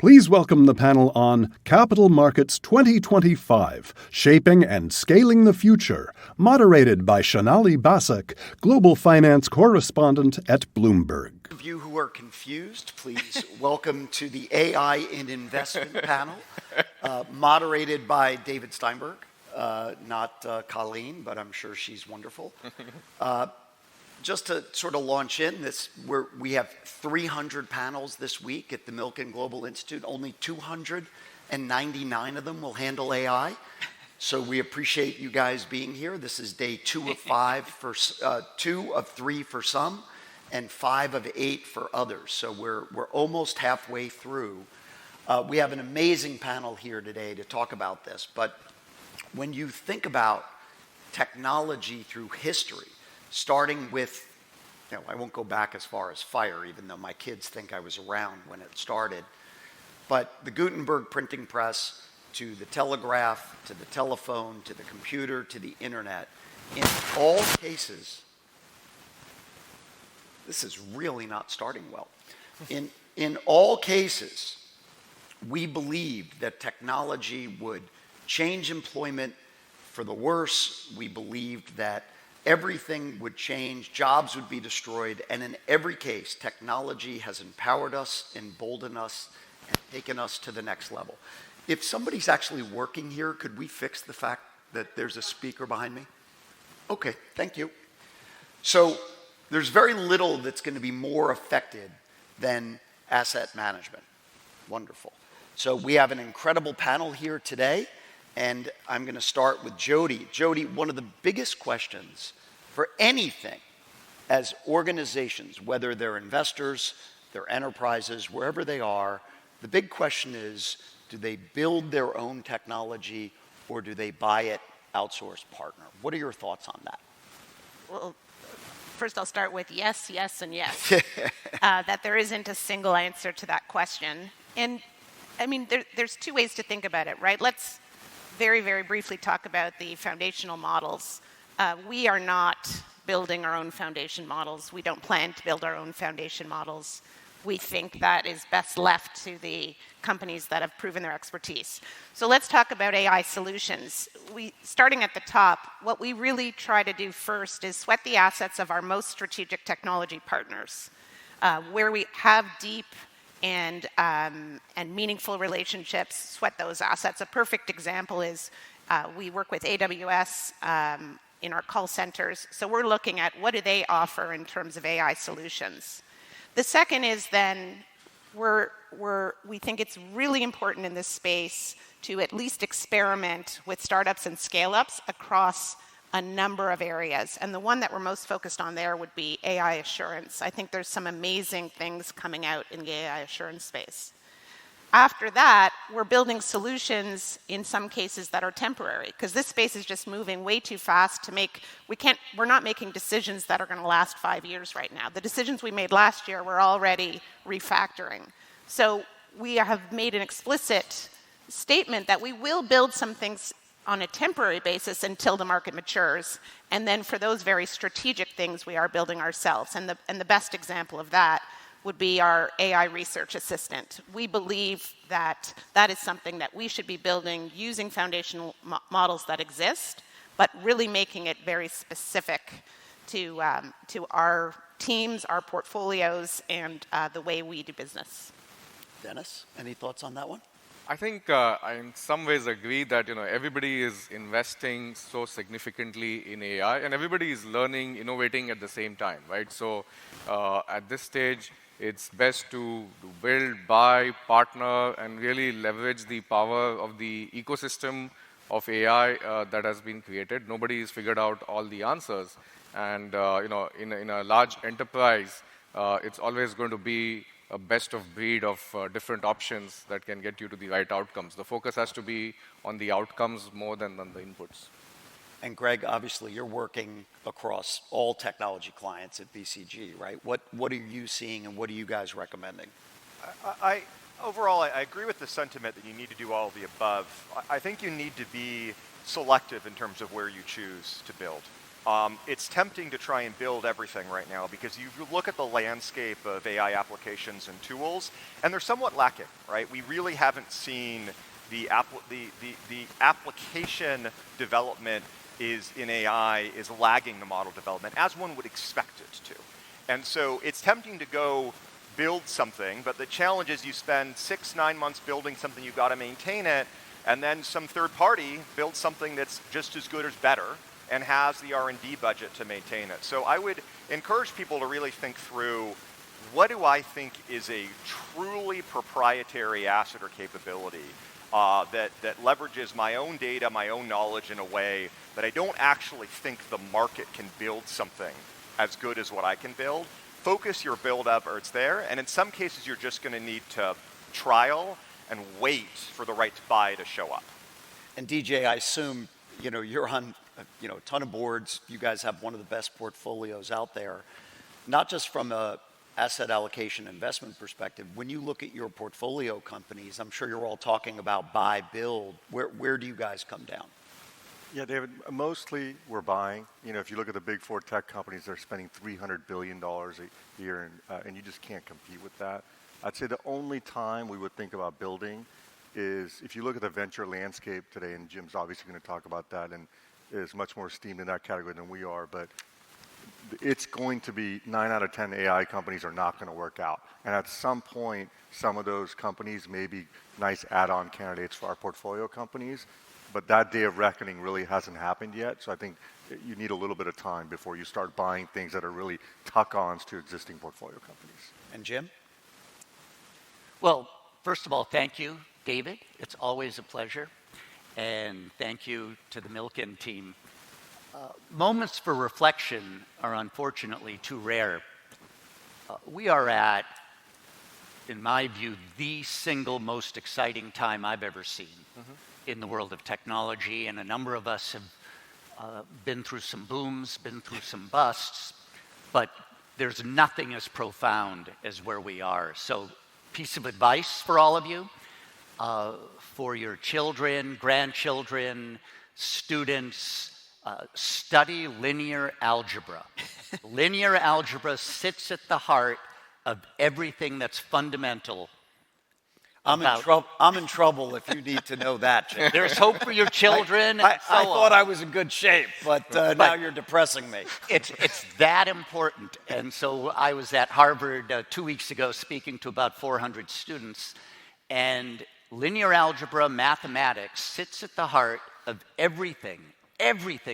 Please welcome the panel on Capital Markets 2025, Shaping and Scaling the Future, moderated by Shonali Basak, Global Finance Correspondent at Bloomberg. Of you who are confused, please welcome to the AI in Investment panel, moderated by David Steinberg, not Colleen, but I'm sure she's wonderful. Just to sort of launch in, we have 300 panels this week at the Milken Global Institute. Only 299 of them will handle AI. So we appreciate you guys being here. This is day 2 of 5 for 2 of 3 for some, and 5 of 8 for others. So we're almost halfway through. We have an amazing panel here today to talk about this. But when you think about technology through history, starting with, I won't go back as far as fire, even though my kids think I was around when it started, but the Gutenberg printing press, to the telegraph, to the telephone, to the computer, to the internet, in all cases, this is really not starting well. In all cases, we believed that technology would change employment for the worse. We believed that everything would change, jobs would be destroyed, and in every case, technology has empowered us, emboldened us, and taken us to the next level. If somebody's actually working here, could we fix the fact that there's a speaker behind me? Okay, thank you. So there's very little that's going to be more affected than asset management. Wonderful. So we have an incredible panel here today. And I'm going to start with Jody. Jody, one of the biggest questions for anything as organizations, whether they're investors, they're enterprises, wherever they are, the big question is, do they build their own technology or do they buy it, outsource, partner? What are your thoughts on that? Well, first I'll start with yes, yes, and yes. That there isn't a single answer to that question. And I mean, there's 2 ways to think about it, right? Let's very, very briefly talk about the foundational models. We are not building our own foundation models. We don't plan to build our own foundation models. We think that is best left to the companies that have proven their expertise. So let's talk about AI solutions. Starting at the top, what we really try to do first is sweat the assets of our most strategic technology partners, where we have deep and meaningful relationships, sweat those assets. A perfect example is we work with AWS in our call centers. So we're looking at what do they offer in terms of AI solutions. The second is then we think it's really important in this space to at least experiment with startups and scale-ups across a number of areas. And the one that we're most focused on there would be AI assurance. I think there's some amazing things coming out in the AI assurance space. After that, we're building solutions in some cases that are temporary, because this space is just moving way too fast to we're not making decisions that are going to last 5 years right now. The decisions we made last year, we're already refactoring. So we have made an explicit statement that we will build some things on a temporary basis until the market matures. And then for those very strategic things, we are building ourselves. And the best example of that would be our AI research assistant. We believe that that is something that we should be building using foundational models that exist, but really making it very specific to our teams, our portfolios, and the way we do business. Dennis, any thoughts on that one? I think I in some ways agree that everybody is investing so significantly in AI, and everybody is learning, innovating at the same time, right? So at this stage, it's best to build, buy, partner, and really leverage the power of the ecosystem of AI that has been created. Nobody has figured out all the answers, and in a large enterprise, it's always going to be a best of breed of different options that can get you to the right outcomes. The focus has to be on the outcomes more than on the inputs. And Greg, obviously you're working across all technology clients at BCG, right? What are you seeing and what are you guys recommending? Overall, I agree with the sentiment that you need to do all of the above. I think you need to be selective in terms of where you choose to build. It's tempting to try and build everything right now because you look at the landscape of AI applications and tools, and they're somewhat lacking, right? We really haven't seen the application development in AI is lagging the model development, as one would expect it to. And so it's tempting to go build something, but the challenge is you spend 6-9 months building something, you've got to maintain it, and then some third party builds something that's just as good or better and has the R&D budget to maintain it. So I would encourage people to really think through, what do I think is a truly proprietary asset or capability that leverages my own data, my own knowledge in a way that I don't actually think the market can build something as good as what I can build. Focus your build up or it's there, and in some cases you're just going to need to trial and wait for the right to buy to show up. And DJ, I assume you're on a ton of boards. You guys have one of the best portfolios out there, not just from a asset allocation investment perspective. When you look at your portfolio companies, I'm sure you're all talking about buy, build. Where do you guys come down? Yeah, David, mostly we're buying. If you look at the big four tech companies, they're spending $300 billion a year, and you just can't compete with that. I'd say the only time we would think about building is if you look at the venture landscape today, and Jim's obviously going to talk about that, and is much more esteemed in that category than we are, but it's going to be 9 out of 10 AI companies are not going to work out. And at some point, some of those companies may be nice add-on candidates for our portfolio companies, but that day of reckoning really hasn't happened yet. So I think you need a little bit of time before you start buying things that are really tuck-ons to existing portfolio companies. And Jim? Well, first of all, thank you, David. It's always a pleasure. And thank you to the Milken team. Moments for reflection are unfortunately too rare. We are at, in my view, the single most exciting time I've ever seen in the world of technology, and a number of us have been through some booms, been through some busts, but there's nothing as profound as where we are. So, piece of advice for all of you, for your children, grandchildren, students, study linear algebra. Linear algebra sits at the heart of everything that's fundamental. I'm in trouble if you need to know that, Jim. There's hope for your children. I thought I was in good shape, but now you're depressing me. It's that important. And so I was at Harvard 2 weeks ago speaking to about 400 students, and linear algebra, mathematics, sits at the heart of everything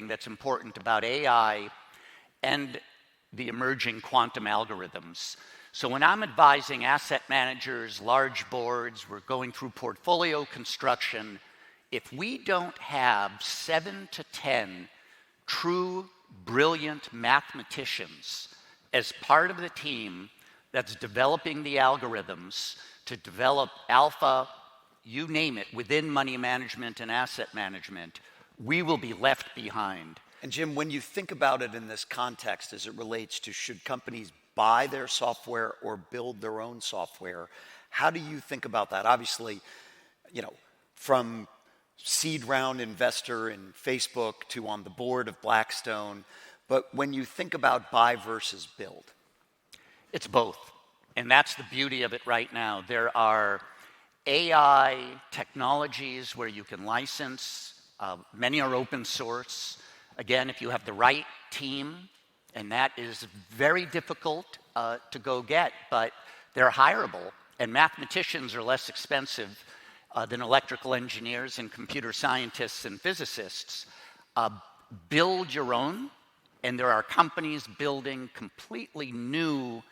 that's important about AI and the emerging quantum algorithms. So when I'm advising asset managers, large boards, we're going through portfolio construction, if we don't have 7 to 10 true, brilliant mathematicians as part of the team that's developing the algorithms to develop alpha, you name it, within money management and asset management, we will be left behind. And Jim, when you think about it in this context as it relates to should companies buy their software or build their own software, how do you think about that? Obviously, from seed round investor in Facebook to on the board of Blackstone, but when you think about buy versus build? It's both, and that's the beauty of it right now. There are AI technologies where you can license. Many are open source. Again, if you have the right team, and that is very difficult to go get, but they're hireable, and mathematicians are less expensive than electrical engineers and computer scientists and physicists. Build your own, and there are companies building completely new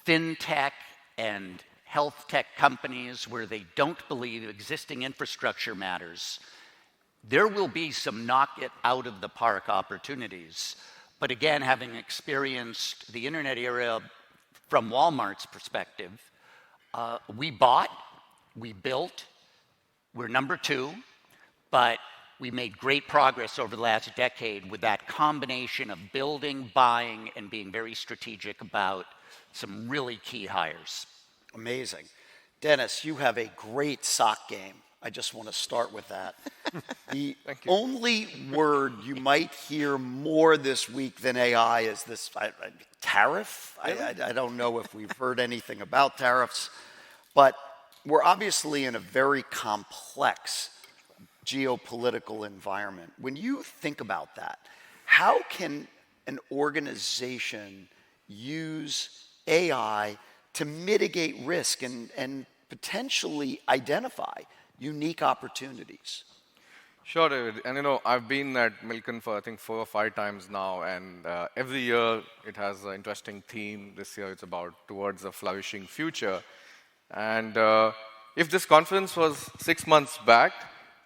fintech and health tech companies where they don't believe existing infrastructure matters. There will be some knock it out of the park opportunities. But again, having experienced the internet era from Walmart's perspective, we bought, we built, we're number 2, but we made great progress over the last decade with that combination of building, buying, and being very strategic about some really key hires. Amazing. Dennis, you have a great SOC game. I just want to start with that. The only word you might hear more this week than AI is this tariff. I don't know if we've heard anything about tariffs, but we're obviously in a very complex geopolitical environment. When you think about that, how can an organization use AI to mitigate risk and potentially identify unique opportunities? Sure, David. And I've been at Milken for I think 4 or 5 times now, and every year it has an interesting theme. This year it's about towards a flourishing future. And if this conference was 6 months back,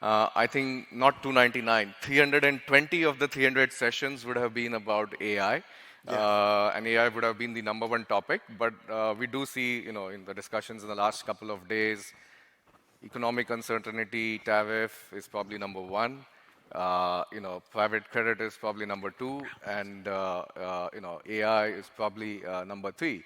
I think not 299, 320 of the 300 sessions would have been about AI. And AI would have been the #1 topic. But we do see, in the discussions in the last couple of days, economic uncertainty, tariff is probably #1. Private credit is probably #2, and AI is probably #3.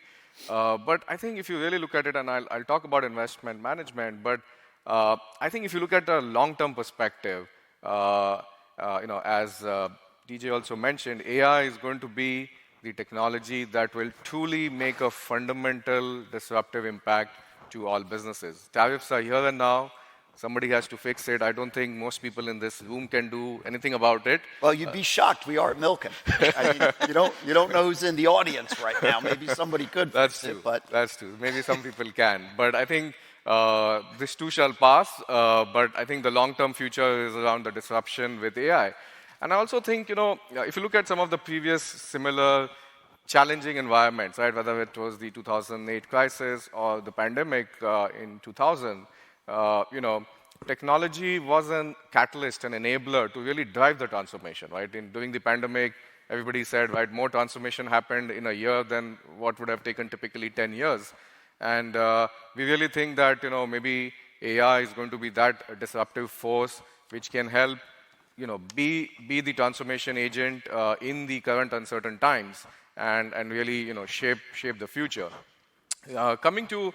But I think if you really look at it, and I'll talk about investment management, but I think if you look at a long-term perspective, as DJ also mentioned, AI is going to be the technology that will truly make a fundamental disruptive impact to all businesses. Tariffs are here and now. Somebody has to fix it. I don't think most people in this room can do anything about it. Well, you'd be shocked. We are at Milken. I mean, you don't know who's in the audience right now. Maybe somebody could fix it, but that's true. Maybe some people can. But I think this too shall pass. But I think the long-term future is around the disruption with AI. And I also think, if you look at some of the previous similar challenging environments, right, whether it was the 2008 crisis or the pandemic in 2000, technology was a catalyst, an enabler to really drive the transformation, right? During the pandemic, everybody said, right, more transformation happened in a year than what would have taken typically 10 years. And we really think that, maybe AI is going to be that disruptive force which can help, be the transformation agent in the current uncertain times and really, shape the future. Coming to,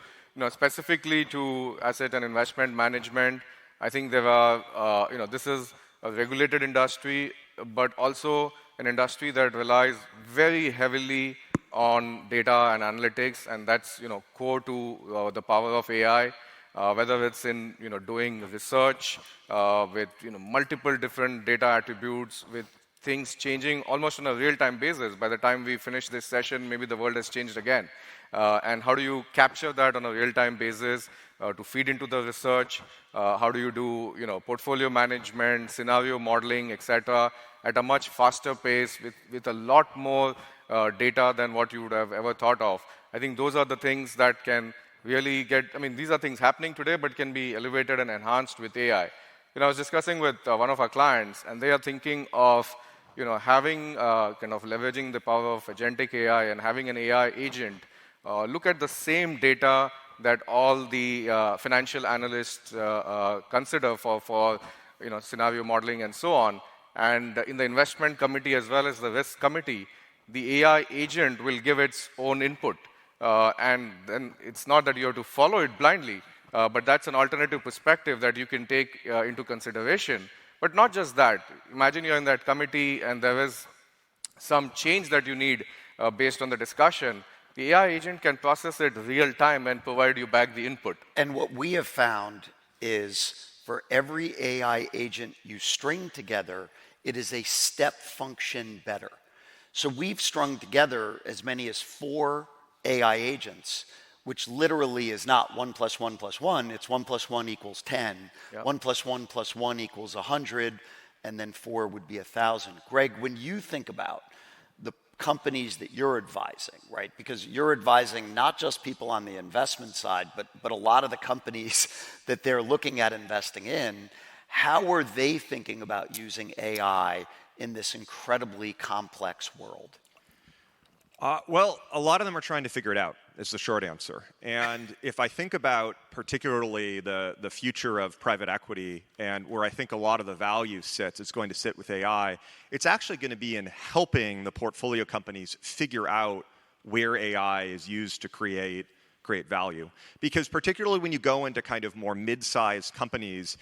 specifically to asset and investment management, I think there are, this is a regulated industry, but also an industry that relies very heavily on data and analytics, and that's, core to the power of AI, whether it's in, doing research with, multiple different data attributes, with things changing almost on a real-time basis. By the time we finish this session, maybe the world has changed again. And how do you capture that on a real-time basis to feed into the research? How do you do, portfolio management, scenario modeling, etc., at a much faster pace with a lot more data than what you would have ever thought of? I think those are the things that can really these are things happening today, but can be elevated and enhanced with AI. I was discussing with one of our clients, and they are thinking of, having kind of leveraging the power of agentic AI and having an AI agent look at the same data that all the financial analysts consider for scenario modeling and so on. And in the investment committee as well as the risk committee, the AI agent will give its own input. And then it's not that you have to follow it blindly, but that's an alternative perspective that you can take into consideration. But not just that. Imagine you're in that committee and there is some change that you need based on the discussion. The AI agent can process it real time and provide you back the input. And what we have found is for every AI agent you string together, it is a step function better. So we've strung together as many as 4 AI agents, which literally is not 1 + 1 + 1, it's 1 + 1 = 10, yep. 1 + 1 + 1 = 100, and then 4 would be 1,000. Greg, when you think about the companies that you're advising, right? Because you're advising not just people on the investment side, but a lot of the companies that they're looking at investing in, how are they thinking about using AI in this incredibly complex world? Well, a lot of them are trying to figure it out, is the short answer. And if I think about particularly the future of private equity and where I think a lot of the value sits, it's going to sit with AI, it's actually going to be in helping the portfolio companies figure out where AI is used to create create value. Because particularly when you go into kind of more mid-sized companies,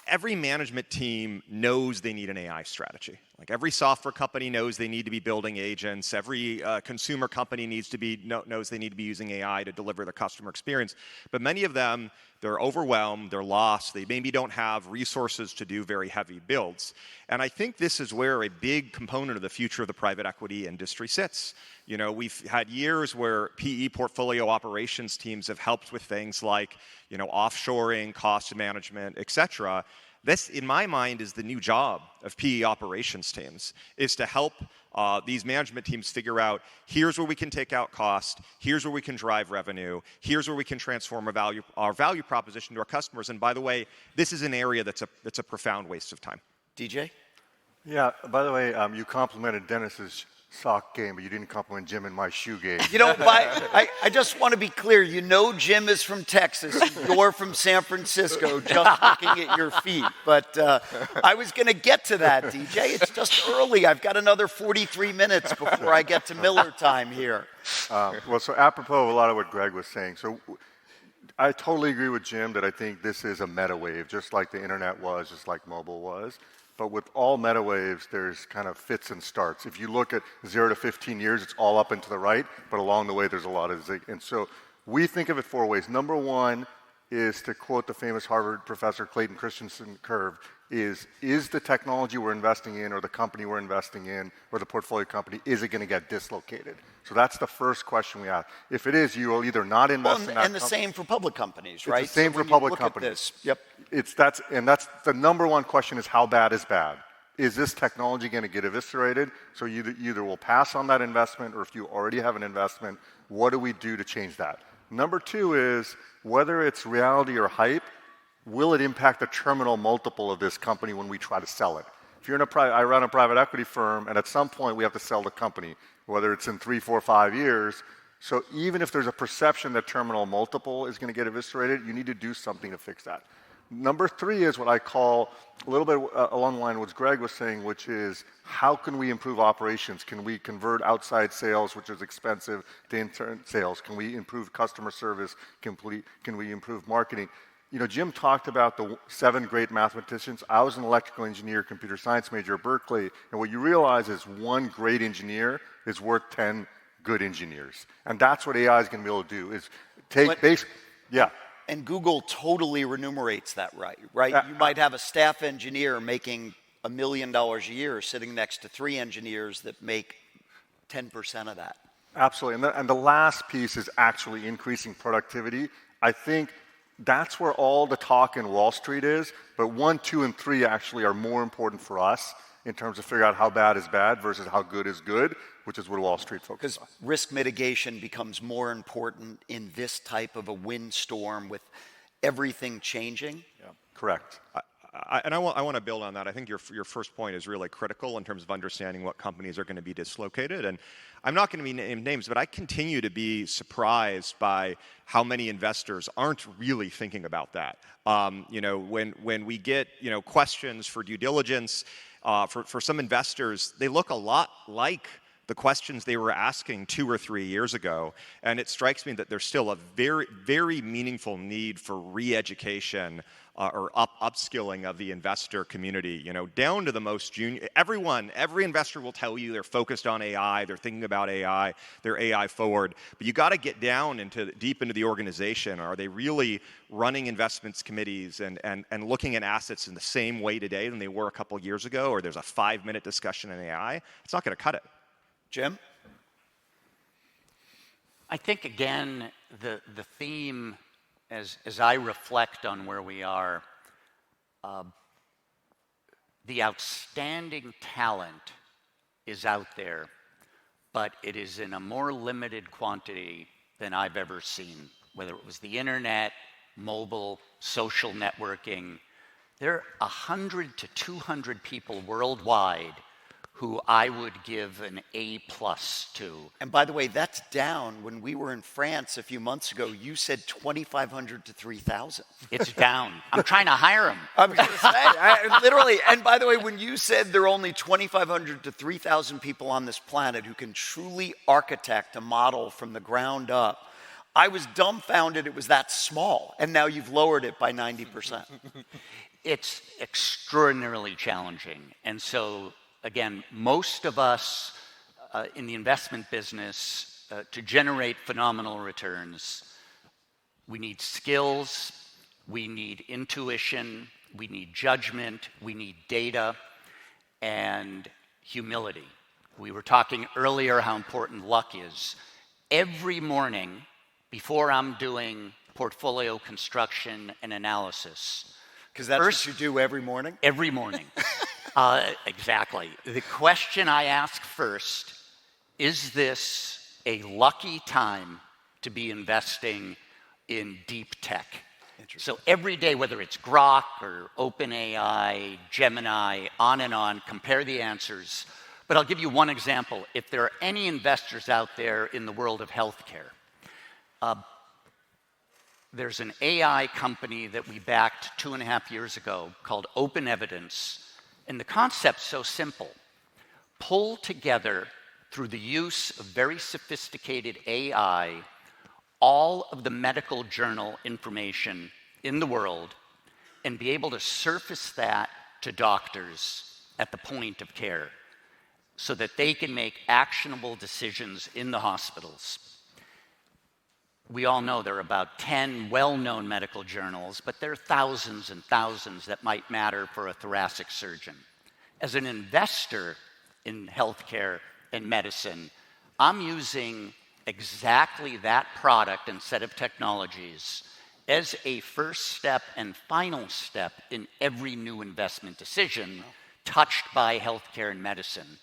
every management team knows they need an AI strategy. Like every software company knows they need to be building agents. Every consumer company knows they need to be using AI to deliver the customer experience. But many of them, they're overwhelmed, they're lost, they maybe don't have resources to do very heavy builds. And I think this is where a big component of the future of the private equity industry sits. You know, we've had years where PE portfolio operations teams have helped with things like, you know, offshoring, cost management, et cetera. This, in my mind, is the new job of PE operations teams, is to help these management teams figure out, here's where we can take out cost, here's where we can drive revenue, here's where we can transform our value proposition to our customers. And by the way, this is an area that's a profound waste of time. DJ? Yeah, by the way, you complimented Dennis's sock game, but you didn't compliment Jim and my shoe game. You know, I just want to be clear. You know Jim is from Texas. You're from San Francisco, just looking at your feet. But I was going to get to that, DJ. It's just early. I've got another 43 minutes before I get to Miller time here. Well, so apropos of a lot of what Greg was saying, so I totally agree with Jim that I think this is a meta wave, just like the internet was, just like mobile was. But with all meta waves, there's kind of fits and starts. If you look at 0 to 15 years, it's all up and to the right, but along the way, there's a lot of zig. And so we think of it 4 ways. Number one is, to quote the famous Harvard professor Clayton Christensen curve, is the technology we're investing in, or the company we're investing in, or the portfolio company, is it going to get dislocated? So that's the first question we ask. If it is, you will either not invest in that. And the same for public companies, right? It's the same for public companies. Yep. That's the number one question is, how bad is bad? Is this technology going to get eviscerated? So you either will pass on that investment, or if you already have an investment, what do we do to change that? Number two is, whether it's reality or hype, will it impact the terminal multiple of this company when we try to sell it? If you're I run a private equity firm, and at some point we have to sell the company, whether it's in 3, 4, 5 years. So even if there's a perception that terminal multiple is going to get eviscerated, you need to do something to fix that. Number three is what I call a little bit along the line of what Greg was saying, which is, how can we improve operations? Can we convert outside sales, which is expensive, to intern sales? Can we improve customer service? Can we improve marketing? You know, Jim talked about the 7 great mathematicians. I was an electrical engineer, computer science major at Berkeley, and what you realize is 1 great engineer is worth 10 good engineers. And that's what AI is going to be able to do, is take yeah. And Google totally remunerates that, right? You might have a staff engineer making $1 million a year sitting next to 3 engineers that make 10% of that. Absolutely. And the last piece is actually increasing productivity. I think that's where all the talk in Wall Street is, but 1, 2, and 3 actually are more important for us in terms of figuring out how bad is bad versus how good is good, which is what Wall Street focuses on. Because risk mitigation becomes more important in this type of a windstorm with everything changing. Yeah, correct. I want to build on that. I think your first point is really critical in terms of understanding what companies are going to be dislocated. And I'm not going to name names, but I continue to be surprised by how many investors aren't really thinking about that. You know, when we get, you know, questions for due diligence, for some investors, they look a lot like the questions they were asking 2 or 3 years ago. And it strikes me that there's still a very, very meaningful need for re-education or upskilling of the investor community, you know, down to the most junior. Every investor will tell you they're focused on AI, they're thinking about AI, they're AI forward. But you got to get down deep into the organization. Are they really running investments committees and looking at assets in the same way today than they were a couple years ago? Or there's a 5-minute discussion in AI? It's not going to cut it. Jim? I think, again, the theme, as I reflect on where we are, the outstanding talent is out there, but it is in a more limited quantity than I've ever seen, whether it was the internet, mobile, social networking. There are 100 to 200 people worldwide who I would give an A+ to. And by the way, that's down. When we were in France a few months ago, you said 2,500 to 3,000. It's down. I'm trying to hire them. I was going to say, literally. And by the way, when you said there are only 2,500 to 3,000 people on this planet who can truly architect a model from the ground up, I was dumbfounded it was that small, and now you've lowered it by 90%. It's extraordinarily challenging. And so, again, most of us in the investment business, to generate phenomenal returns, we need skills, we need intuition, we need judgment, we need data, and humility. We were talking earlier how important luck is. Every morning, before I'm doing portfolio construction and analysis. Because that's what you do every morning? Every morning. Exactly. The question I ask first, is this a lucky time to be investing in deep tech? So every day, whether it's Grok or OpenAI, Gemini, on, compare the answers. But I'll give you one example. If there are any investors out there in the world of healthcare, there's an AI company that we backed 2.5 years ago called Open Evidence, and the concept's so simple. Pull together, through the use of very sophisticated AI, all of the medical journal information in the world and be able to surface that to doctors at the point of care so that they can make actionable decisions in the hospitals. We all know there are about 10 well-known medical journals, but there are thousands and thousands that might matter for a thoracic surgeon. As an investor in healthcare and medicine, I'm using exactly that product and set of technologies as a first step and final step in every new investment decision touched by healthcare and medicine.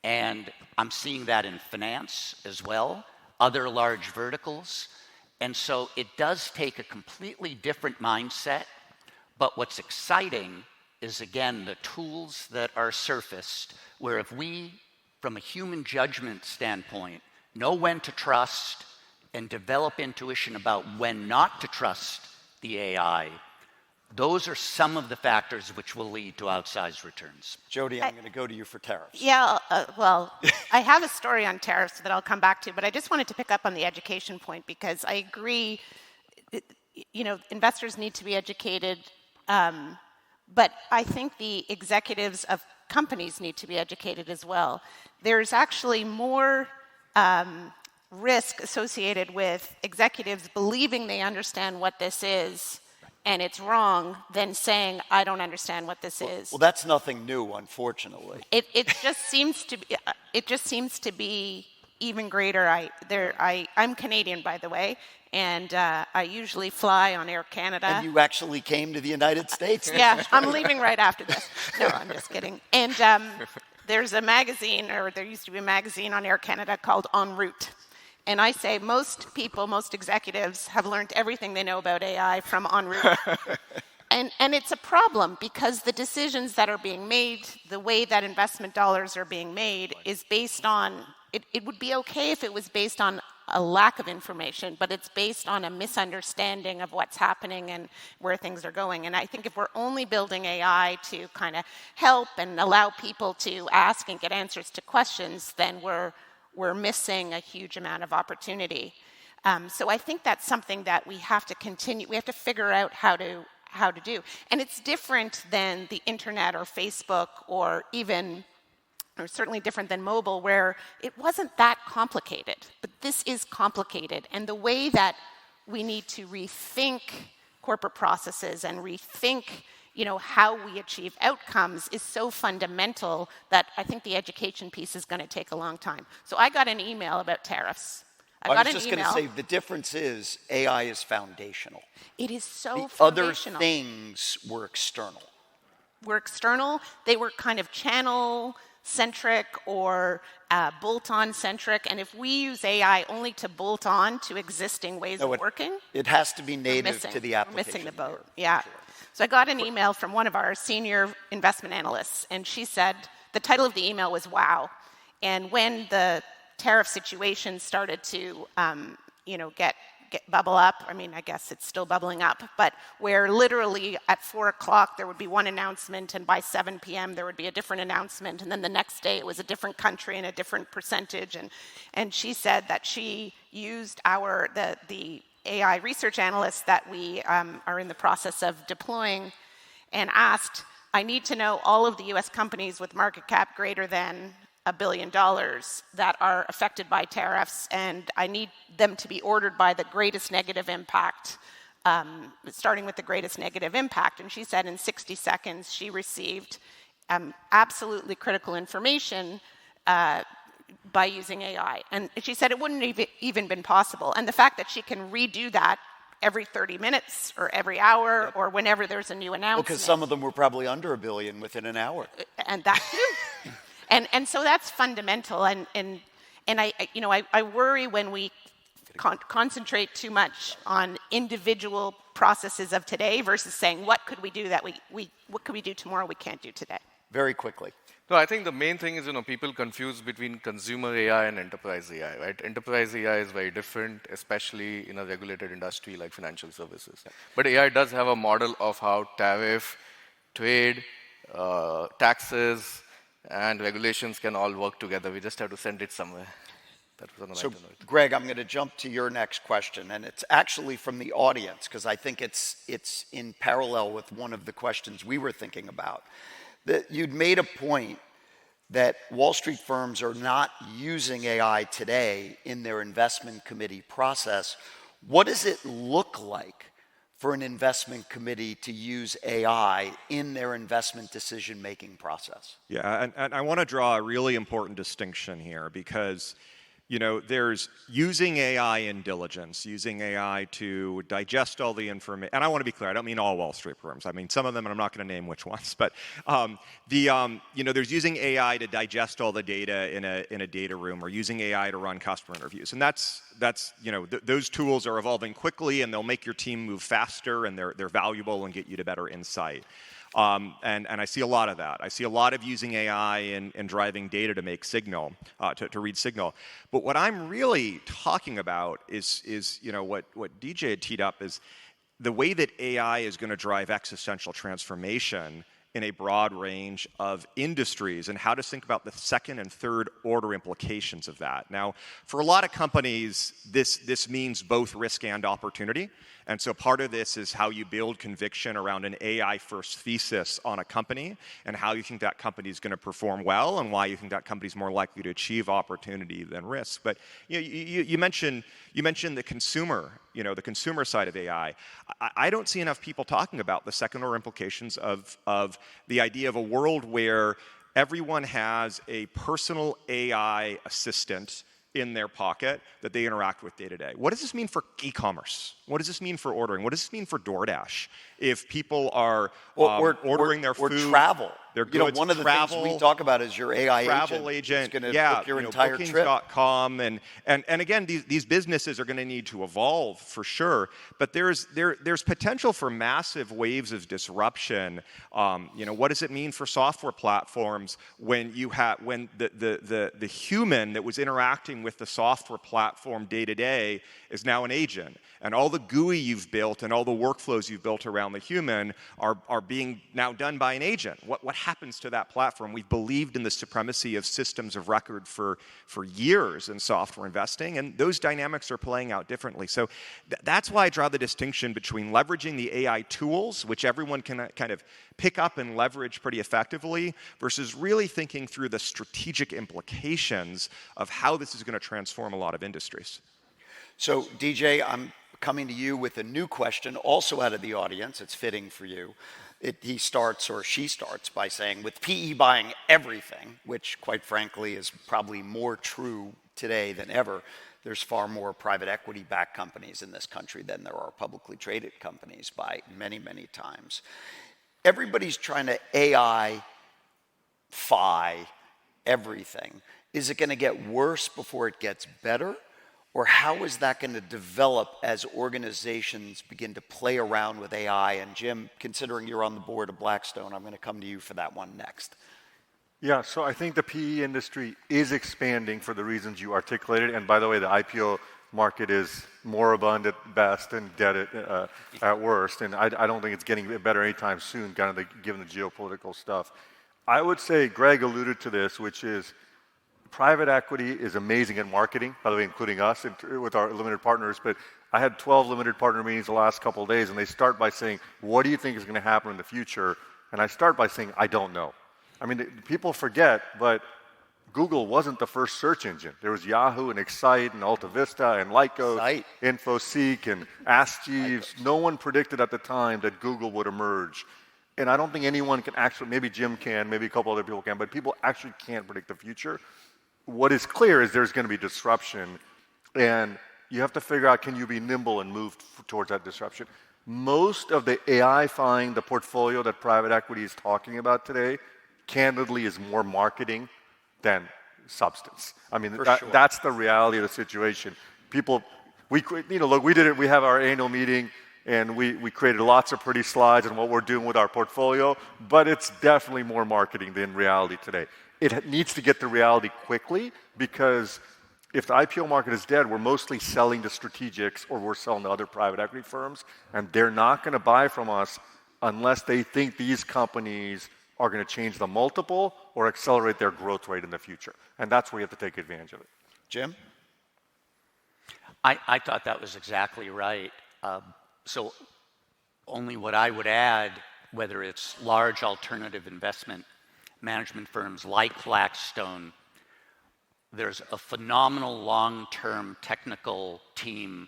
And I'm seeing that in finance as well, other large verticals. And so it does take a completely different mindset. But what's exciting is, again, the tools that are surfaced, where if we, from a human judgment standpoint, know when to trust and develop intuition about when not to trust the AI, those are some of the factors which will lead to outsized returns. Jody, I'm going to go to you for tariffs. Yeah, well, I have a story on tariffs that I'll come back to, but I just wanted to pick up on the education point because I agree, investors need to be educated, but I think the executives of companies need to be educated as well. There's actually more risk associated with executives believing they understand what this is and it's wrong than saying, I don't understand what this is. Well, that's nothing new, unfortunately. It just seems to be even greater. I'm Canadian, by the way, and I usually fly on Air Canada. And you actually came to the United States. Yeah, I'm leaving right after this. No, I'm just kidding. And there's a magazine, or there used to be a magazine on Air Canada called En Route. And I say most executives have learned everything they know about AI from En Route. And it's a problem because the decisions that are being made, the way that investment dollars are being made is based on, it would be okay if it was based on a lack of information, but it's based on a misunderstanding of what's happening and where things are going. And I think if we're only building AI to kind of help and allow people to ask and get answers to questions, then we're missing a huge amount of opportunity. So I think that's something that we have to continue. We have to figure out how to do. And it's different than the internet or Facebook or certainly different than mobile, where it wasn't that complicated. But this is complicated. And the way that we need to rethink corporate processes and rethink how we achieve outcomes is so fundamental that I think the education piece is going to take a long time. So I got an email about tariffs. I was just going to say the difference is AI is foundational. It is so foundational. Other things were external. They were kind of channel-centric or bolt-on-centric. And if we use AI only to bolt on to existing ways of working, it has to be native to the application. We're missing the boat. Yeah. Sure. So I got an email from one of our senior investment analysts, and she said, the title of the email was Wow. And when the tariff situation started to get bubble up. I mean, I guess it's still bubbling up, but where literally at 4 o'clock there would be one announcement, and by 7 p.m. there would be a different announcement, and then the next day it was a different country and a different percentage. And she said that she used the AI research analysts that we are in the process of deploying, and asked, I need to know all of the US companies with market cap greater than $1 billion that are affected by tariffs, and I need them to be ordered by the greatest negative impact, starting with the greatest negative impact. And she said in 60 seconds she received absolutely critical information by using AI. And she said it wouldn't even been possible. And the fact that she can redo that every 30 minutes or every hour or whenever there's a new announcement. Because some of them were probably under $1 billion within an hour. And that too. And so that's fundamental. And I worry when we concentrate too much on individual processes of today versus saying what could we do that what could we do tomorrow we can't do today. Very quickly. No, I think the main thing is, people confuse between consumer AI and enterprise AI, right? Enterprise AI is very different, especially in a regulated industry like financial services. Yeah. But AI does have a model of how tariff, trade, taxes, and regulations can all work together. We just have to send it somewhere. That was on the lighter note. Greg, I'm going to jump to your next question, and it's actually from the audience, because I think it's in parallel with one of the questions we were thinking about. That you'd made a point that Wall Street firms are not using AI today in their investment committee process. What does it look like for an investment committee to use AI in their investment decision-making process? Yeah, and I want to draw a really important distinction here, because there's using AI in diligence, using AI to digest all the information. And I want to be clear, I don't mean all Wall Street firms. I mean some of them, and I'm not going to name which ones. But there's using AI to digest all the data in a data room, or using AI to run customer interviews. And those tools are evolving quickly, and they'll make your team move faster, and they're valuable and get you to better insight. And I see a lot of that. I see a lot of using AI and driving data to make signal, to read signal. But what I'm really talking about is what DJ had teed up is the way that AI is going to drive existential transformation in a broad range of industries, and how to think about the second and third order implications of that. Now, for a lot of companies, this means both risk and opportunity. And so part of this is how you build conviction around an AI-first thesis on a company, and how you think that company is going to perform well, and why you think that company is more likely to achieve opportunity than risk. But you mentioned the consumer, the consumer side of AI. I don't see enough people talking about the second-order implications of the idea of a world where everyone has a personal AI assistant in their pocket that they interact with day to day. What does this mean for e-commerce? What does this mean for ordering? What does this mean for DoorDash? If people are ordering their food, or travel. Their goods, one of the things we talk about is your AI travel agent is going to book your entire trip. Bookings.com, and again, these businesses are going to need to evolve for sure. But there's potential for massive waves of disruption. What does it mean for software platforms when the human that was interacting with the software platform day to day is now an agent, and all the GUI you've built and all the workflows you've built around the human are being now done by an agent? What happens to that platform? We've believed in the supremacy of systems of record for years in software investing, and those dynamics are playing out differently. So that's why I draw the distinction between leveraging the AI tools, which everyone can kind of pick up and leverage pretty effectively, versus really thinking through the strategic implications of how this is going to transform a lot of industries. So DJ, I'm coming to you with a new question, also out of the audience. It's fitting for you. He starts, or she starts, by saying, with PE buying everything, which quite frankly is probably more true today than ever, there's far more private equity-backed companies in this country than there are publicly traded companies by many, many times. Everybody's trying to AI-fy everything. Is it going to get worse before it gets better? Or how is that going to develop as organizations begin to play around with AI? And Jim, considering you're on the board of Blackstone, I'm going to come to you for that one next. Yeah, so I think the PE industry is expanding for the reasons you articulated. And by the way, the IPO market is moribund at best and dead at worst, and I don't think it's getting better anytime soon, kind of given the geopolitical stuff. I would say Greg alluded to this, which is private equity is amazing at marketing, by the way, including us with our limited partners, but I had 12 limited partner meetings the last couple of days, and they start by saying, what do you think is going to happen in the future? And I start by saying, I don't know. I mean, people forget, but Google wasn't the first search engine. There was Yahoo and Excite and AltaVista and Lycos, InfoSeek and Ask Jeeves. No one predicted at the time that Google would emerge. And I don't think anyone can actually, maybe Jim can, maybe a couple other people can, but people actually can't predict the future. What is clear is there's going to be disruption, and you have to figure out, can you be nimble and move towards that disruption? Most of the AI-fying the portfolio that private equity is talking about today, candidly, is more marketing than substance. I mean, that's the reality of the situation. People, look, we did it. We have our annual meeting, and we created lots of pretty slides on what we're doing with our portfolio, but it's definitely more marketing than reality today. It needs to get to reality quickly, because if the IPO market is dead, we're mostly selling to strategics or we're selling to other private equity firms, and they're not going to buy from us unless they think these companies are going to change the multiple or accelerate their growth rate in the future. And that's where you have to take advantage of it. Jim? I thought that was exactly right. So only what I would add, whether it's large alternative investment management firms like Blackstone, there's a phenomenal long-term technical team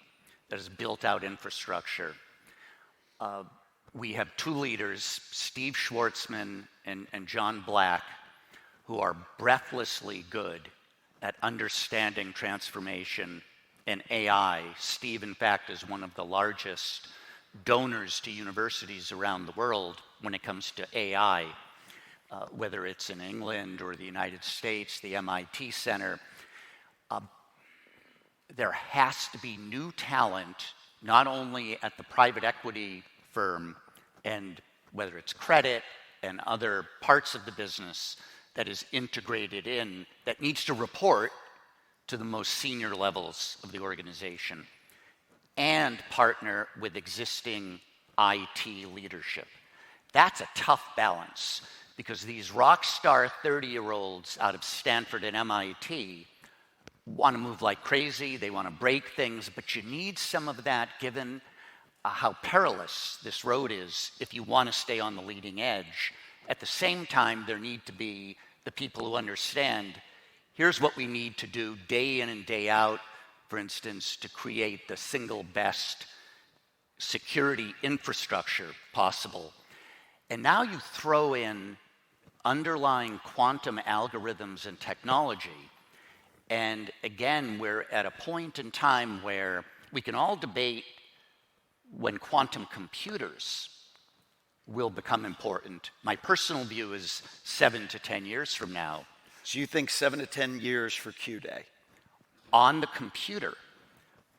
that has built out infrastructure. We have two leaders, Steve Schwartzman and John Black, who are breathlessly good at understanding transformation and AI. Steve, in fact, is one of the largest donors to universities around the world when it comes to AI, whether it's in England or the United States, the MIT Center. There has to be new talent, not only at the private equity firm, and whether it's credit and other parts of the business that is integrated in, that needs to report to the most senior levels of the organization and partner with existing IT leadership. That's a tough balance, because these rock star 30-year-olds out of Stanford and MIT want to move like crazy, they want to break things, but you need some of that given how perilous this road is if you want to stay on the leading edge. At the same time, there need to be the people who understand, here's what we need to do day in and day out, for instance, to create the single best security infrastructure possible. And now you throw in underlying quantum algorithms and technology, and again, we're at a point in time where we can all debate when quantum computers will become important. My personal view is 7 to 10 years from now. So you think 7 to 10 years for Q-Day? On the computer.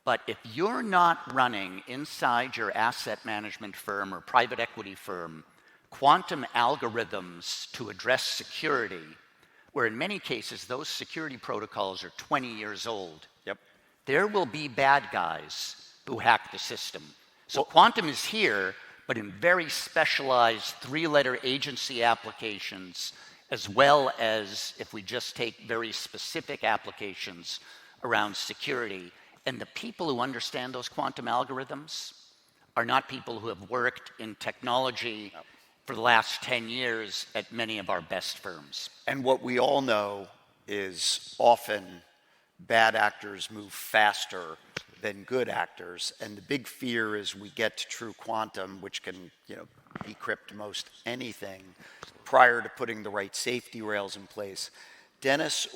But if you're not running inside your asset management firm or private equity firm quantum algorithms to address security, where in many cases those security protocols are 20 years old, there will be bad guys who hack the system. So quantum is here, but in very specialized 3-letter agency applications, as well as if we just take very specific applications around security. And the people who understand those quantum algorithms are not people who have worked in technology for the last 10 years at many of our best firms. And what we all know is often bad actors move faster than good actors, and the big fear is we get to true quantum, which can decrypt most anything prior to putting the right safety rails in place. Dennis,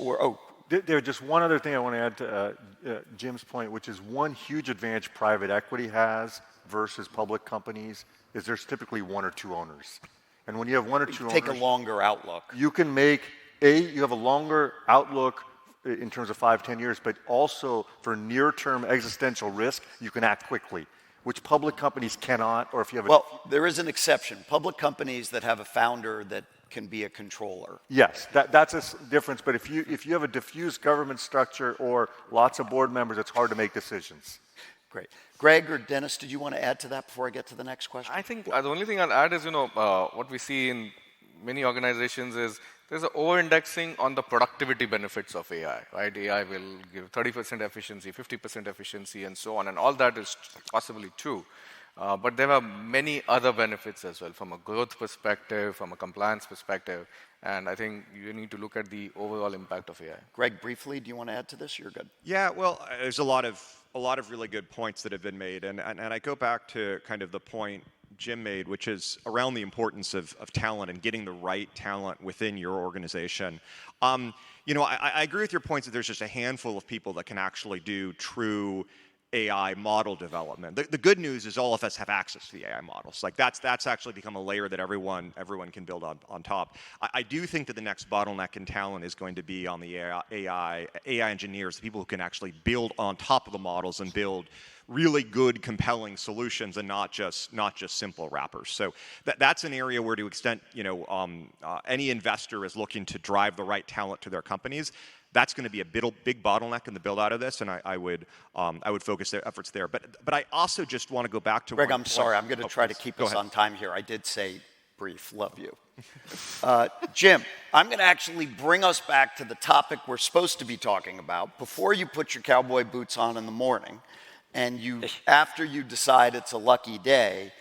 There's just one other thing I want to add to Jim's point, which is one huge advantage private equity has versus public companies is there's typically 1 or 2 owners. And when you have 1 or 2 owners, take a longer outlook. You can make you have a longer outlook in terms of 5, 10 years, but also for near-term existential risk, you can act quickly. which public companies cannot, or if you have a... Well, there is an exception. Public companies that have a founder that can be a controller. Yes, that's a difference, but if you have a diffuse government structure or lots of board members, it's hard to make decisions. Great. Greg or Dennis, did you want to add to that before I get to the next question? I think the only thing I'll add is, what we see in many organizations is there's an over-indexing on the productivity benefits of AI, right? AI will give 30% efficiency, 50% efficiency, and so on, and all that is possibly true. But there are many other benefits as well, from a growth perspective, from a compliance perspective, and I think you need to look at the overall impact of AI. Greg, briefly, do you want to add to this? You're good. Yeah, well, there's a lot of really good points that have been made, and I go back to kind of the point Jim made, which is around the importance of talent and getting the right talent within your organization. I agree with your points that there's just a handful of people that can actually do true AI model development. The good news is all of us have access to the AI models. Like that's actually become a layer that everyone can build on top. I do think that the next bottleneck in talent is going to be on the AI engineers, the people who can actually build on top of the models and build really good, compelling solutions, and not just simple wrappers. So that's an area where, to extent any investor is looking to drive the right talent to their companies, that's going to be a big bottleneck in the build out of this, and I would focus their efforts there. But I also just want to go back to Greg, I'm sorry, I'm going to try to keep us on time here. I did say brief. Love you. Jim, I'm going to actually bring us back to the topic we're supposed to be talking about. Before you put your cowboy boots on in the morning, and after you decide it's a lucky day,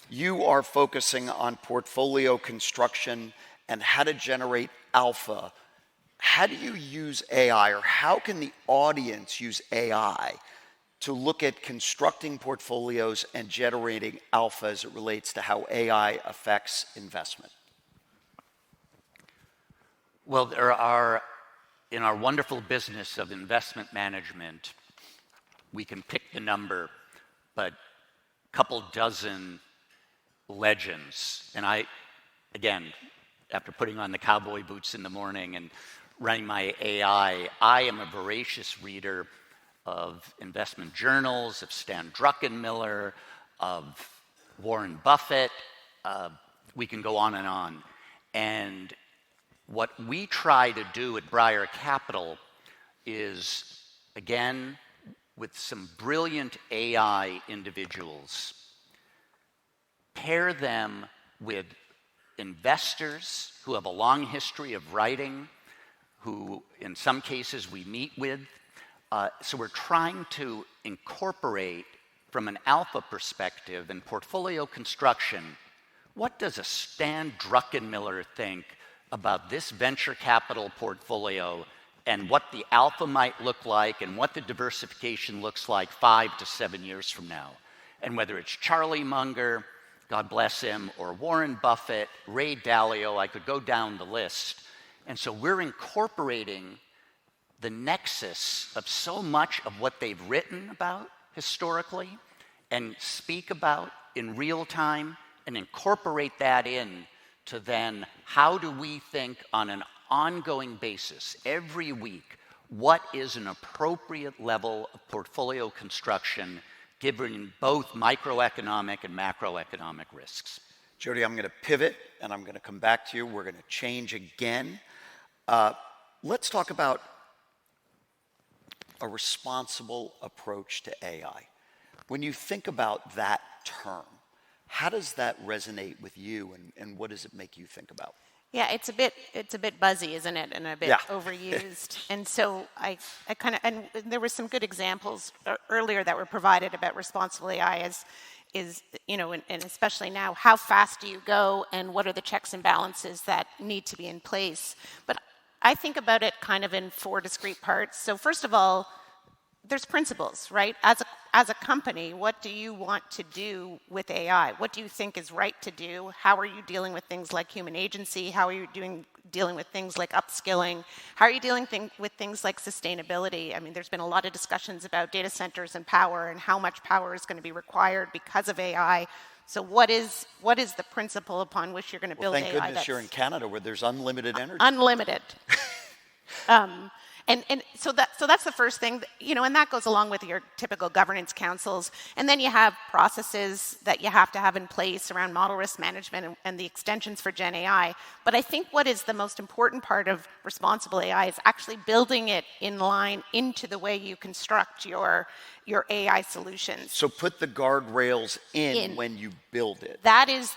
you are focusing on portfolio construction and how to generate alpha. How do you use AI, or how can the audience use AI to look at constructing portfolios and generating alpha as it relates to how AI affects investment? Well, in our wonderful business of investment management, we can pick the number, but a couple dozen legends. And again, after putting on the cowboy boots in the morning and running my AI, I am a voracious reader of investment journals, of Stan Druckenmiller, of Warren Buffett. We can go on and on. And what we try to do at Briar Capital is, again, with some brilliant AI individuals, pair them with investors who have a long history of writing, who in some cases we meet with. So we're trying to incorporate, from an alpha perspective and portfolio construction, what does a Stan Druckenmiller think about this venture capital portfolio, and what the alpha might look like, and what the diversification looks like 5 to 7 years from now. And whether it's Charlie Munger, God bless him, or Warren Buffett, Ray Dalio, I could go down the list. And so we're incorporating the nexus of so much of what they've written about historically and speak about in real time, and incorporate that in to then how do we think on an ongoing basis every week, what is an appropriate level of portfolio construction given both microeconomic and macroeconomic risks. Jody, I'm going to pivot and I'm going to come back to you. We're going to change again. Let's talk about a responsible approach to AI. When you think about that term, how does that resonate with you, and what does it make you think about? Yeah, it's a bit buzzy, isn't it, and a bit overused. And so I kind of, and there were some good examples earlier that were provided about responsible AI is and especially now, how fast do you go, and what are the checks and balances that need to be in place? But I think about it kind of in 4 discrete parts. So first of all, there's principles, right? As a company, what do you want to do with AI? What do you think is right to do? How are you dealing with things like human agency? How are you dealing with things like upskilling? How are you dealing with things like sustainability? I mean, there's been a lot of discussions about data centers and power and how much power is going to be required because of AI. So what is the principle upon which you're going to build AI? Thank goodness you're in Canada where there's unlimited energy. Unlimited. And so that's the first thing, and that goes along with your typical governance councils. And then you have processes that you have to have in place around model risk management and the extensions for Gen AI. But I think what is the most important part of responsible AI is actually building it in line into the way you construct your AI solutions. So put the guardrails in when you build it. That is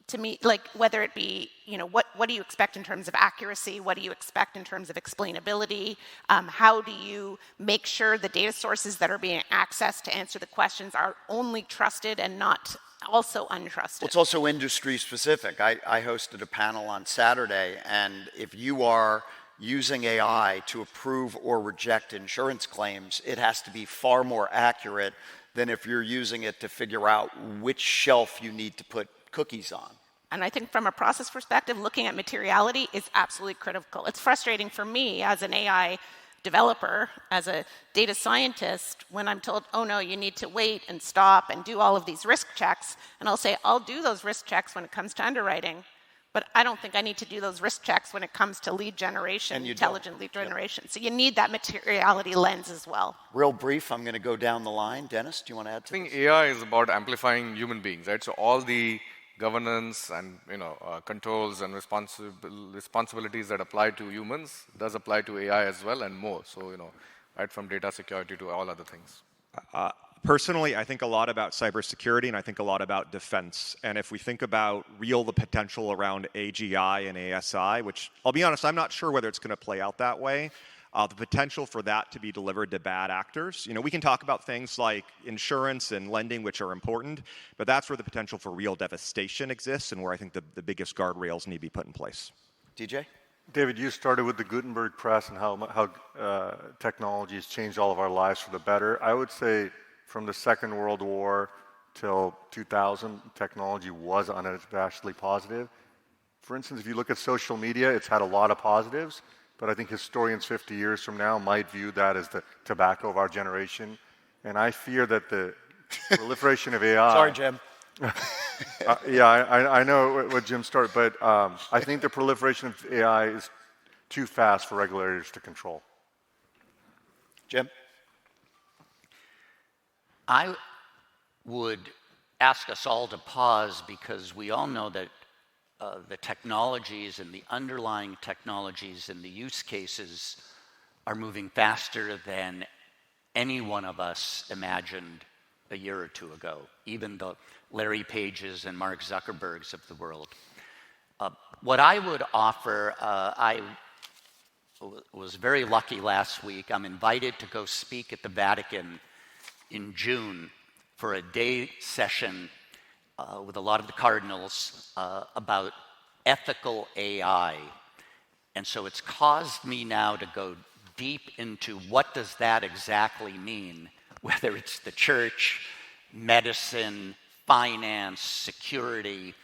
to me, like whether it be, what do you expect in terms of accuracy? What do you expect in terms of explainability? How do you make sure the data sources that are being accessed to answer the questions are only trusted and not also untrusted? Well, it's also industry specific. I hosted a panel on Saturday, and if you are using AI to approve or reject insurance claims, it has to be far more accurate than if you're using it to figure out which shelf you need to put cookies on. And I think from a process perspective, looking at materiality is absolutely critical. It's frustrating for me as an AI developer, as a data scientist, when I'm told, oh no, you need to wait and stop and do all of these risk checks. And I'll say, I'll do those risk checks when it comes to underwriting, but I don't think I need to do those risk checks when it comes to lead generation, intelligent lead generation. Yep. So you need that materiality lens as well. Real brief, I'm going to go down the line. Dennis, do you want to add to this? I think AI is about amplifying human beings, right? So all the governance and controls and responsibilities that apply to humans does apply to AI as well and more. So right from data security to all other things. Personally, I think a lot about cybersecurity, and I think a lot about defense. And if we think about the potential around AGI and ASI, which I'll be honest, I'm not sure whether it's going to play out that way. The potential for that to be delivered to bad actors. We can talk about things like insurance and lending, which are important, but that's where the potential for real devastation exists and where I think the biggest guardrails need to be put in place. DJ? David, you started with the Gutenberg press and how technology has changed all of our lives for the better. I would say from the Second World War till 2000, technology was unabashedly positive. For instance, if you look at social media, it's had a lot of positives. But I think historians 50 years from now might view that as the tobacco of our generation. And I fear that the proliferation of AI... Sorry, Jim. I know what Jim started, but I think the proliferation of AI is too fast for regulators to control. Jim? I would ask us all to pause because we all know that the technologies and the underlying technologies and the use cases are moving faster than any one of us imagined a year or two ago, even the Larry Pages and Mark Zuckerbergs of the world. What I would offer, I was very lucky last week. I'm invited to go speak at the Vatican in June for a day session with a lot of the cardinals about ethical AI. And so it's caused me now to go deep into what does that exactly mean, whether it's the church, medicine, finance, security.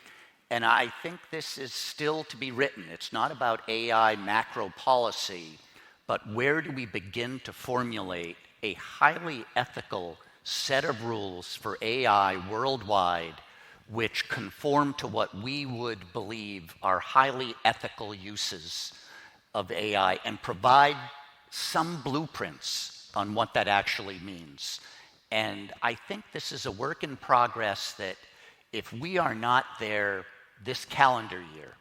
And I think this is still to be written. It's not about AI macro policy, but where do we begin to formulate a highly ethical set of rules for AI worldwide which conform to what we would believe are highly ethical uses of AI and provide some blueprints on what that actually means. And I think this is a work in progress that if we are not there this calendar year.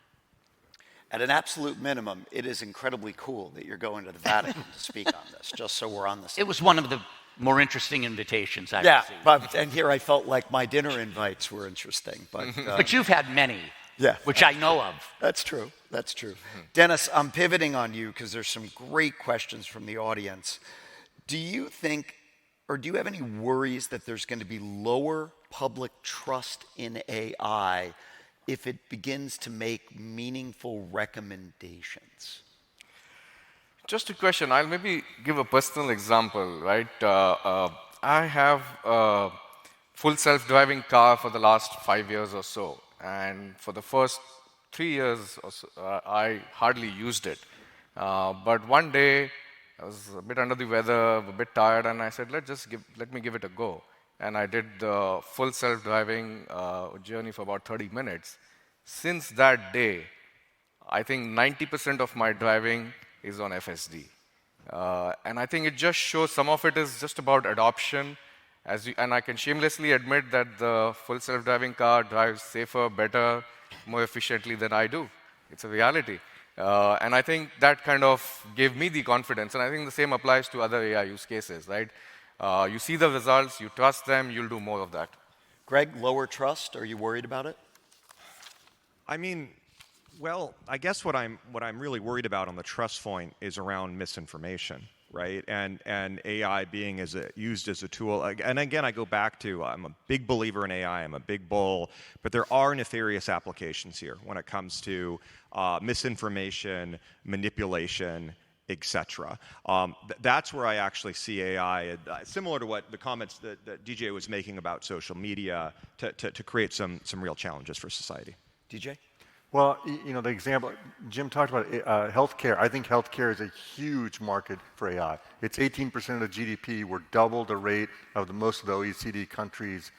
At an absolute minimum, it is incredibly cool that you're going to the Vatican to speak on this, just so we're on the same. It was one of the more interesting invitations I've seen. And here I felt like my dinner invites were interesting. But you've had many, which I know of. That's true. That's true. Dennis, I'm pivoting on you because there's some great questions from the audience. Do you think, or do you have any worries that there's going to be lower public trust in AI if it begins to make meaningful recommendations? Just a question. I'll maybe give a personal example, right? I have a full self-driving car for the last 5 years or so. And for the first 3 years or so, I hardly used it. But one day, I was a bit under the weather, a bit tired, and I said, let me give it a go. And I did the full self-driving journey for about 30 minutes. Since that day, I think 90% of my driving is on FSD. And I think it just shows some of it is just about adoption. And I can shamelessly admit that the full self-driving car drives safer, better, more efficiently than I do. It's a reality. And I think that kind of gave me the confidence. And I think the same applies to other AI use cases, right? You see the results, you trust them, you'll do more of that. Greg, lower trust, are you worried about it? I mean, well, I guess what I'm really worried about on the trust point is around misinformation, right? And AI being used as a tool. And again, I go back to I'm a big believer in AI. I'm a big bull, but there are nefarious applications here when it comes to misinformation, manipulation, etc. That's where I actually see AI, similar to what the comments that DJ was making about social media, to create some real challenges for society. DJ? Well, the example, Jim talked about healthcare. I think healthcare is a huge market for AI. It's 18% of the GDP. We're double the rate of most of the OECD countries.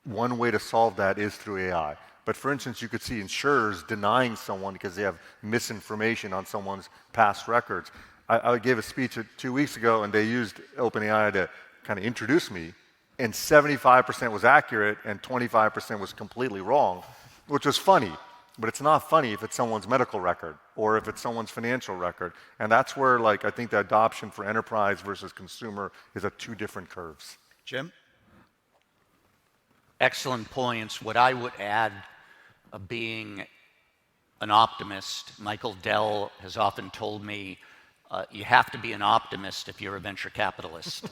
One way to solve that is through AI. But for instance, you could see insurers denying someone because they have misinformation on someone's past records. I gave a speech 2 weeks ago, and they used OpenAI to kind of introduce me, and 75% was accurate, and 25% was completely wrong, which was funny. But it's not funny if it's someone's medical record or if it's someone's financial record. And that's where, like, I think the adoption for enterprise versus consumer is at two different curves. Jim? Excellent points. What I would add, being an optimist, Michael Dell has often told me, you have to be an optimist if you're a venture capitalist.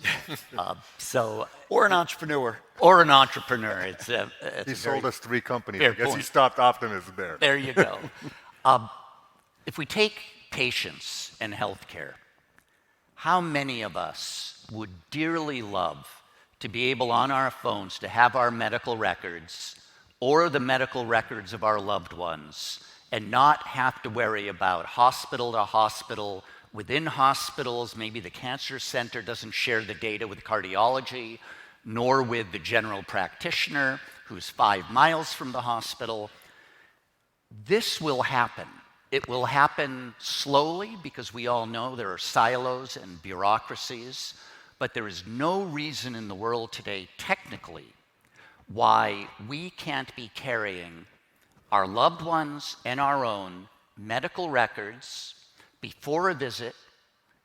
Or an entrepreneur. Or an entrepreneur. He sold us 3 companies. Fair I guess point. he stopped optimism there. There you go. If we take patients and healthcare, how many of us would dearly love to be able on our phones to have our medical records or the medical records of our loved ones and not have to worry about hospital to hospital, within hospitals, maybe the cancer center doesn't share the data with cardiology, nor with the general practitioner who's 5 miles from the hospital. This will happen. It will happen slowly because we all know there are silos and bureaucracies, but there is no reason in the world today, technically, why we can't be carrying our loved ones and our own medical records before a visit,